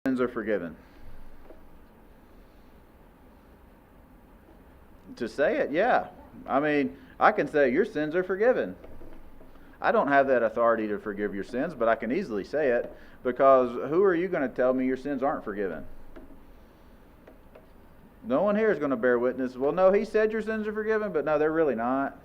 Sins are forgiven. To say it, yeah. I mean, I can say your sins are forgiven. I don't have that authority to forgive your sins, but I can easily say it, because who are you going to tell me your sins aren't forgiven? No one here is going to bear witness. Well, no, he said your sins are forgiven, but no, they're really not.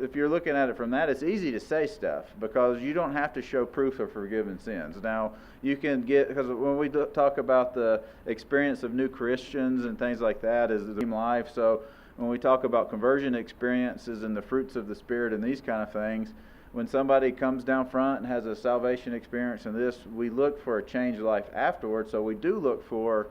If you're looking at it from that, it's easy to say stuff because you don't have to show proof of forgiven sins. Now, you can get, because when we talk about the experience of new Christians and things like that, is the life. So when we talk about conversion experiences and the fruits of the Spirit and these kind of things, when somebody comes down front and has a salvation experience and this, we look for a changed life afterwards. So we do look for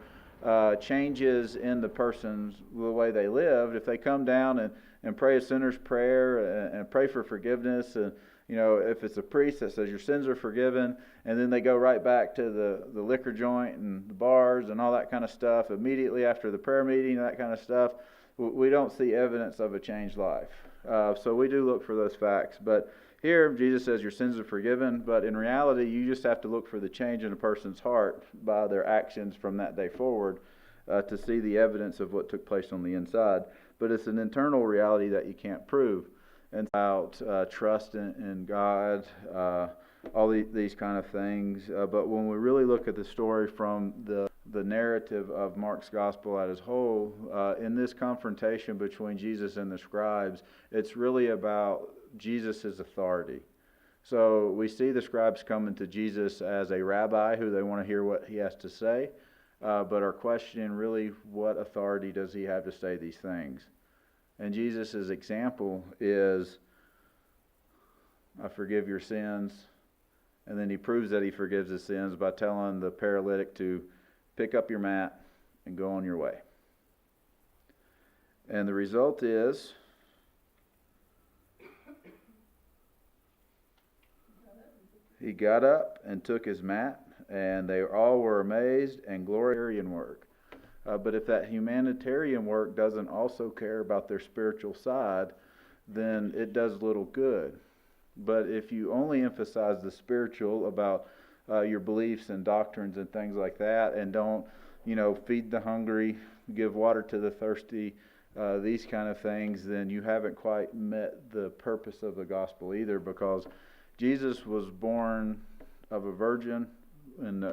changes in the person's, the way they lived. If they come down and pray a sinner's prayer and pray for forgiveness, and if it's a priest that says your sins are forgiven, and then they go right back to the liquor joint and the bars and all that kind of stuff immediately after the prayer meeting, that kind of stuff, we don't see evidence of a changed life. So we do look for those facts. But here Jesus says your sins are forgiven, but in reality you just have to look for the change in a person's heart by their actions from that day forward to see the evidence of what took place on the inside. But it's an internal reality that you can't prove. And about trust in God, all these kind of things. But when we really look at the story from the narrative of Mark's gospel as a whole, in this confrontation between Jesus and the scribes, it's really about Jesus' authority. So we see the scribes coming to Jesus as a rabbi who they want to hear what he has to say, but are questioning really what authority does he have to say these things. And Jesus' example is, I forgive your sins. And then he proves that he forgives his sins by telling the paralytic to pick up your mat and go on your way. And the result is, he got up and took his mat, and they all were amazed and glorified work. But if that humanitarian work doesn't also care about their spiritual side, then it does little good. But if you only emphasize the spiritual about your beliefs and doctrines and things like that, and don't, feed the hungry, give water to the thirsty, these kind of things, then you haven't quite met the purpose of the gospel either, because Jesus was born of a virgin in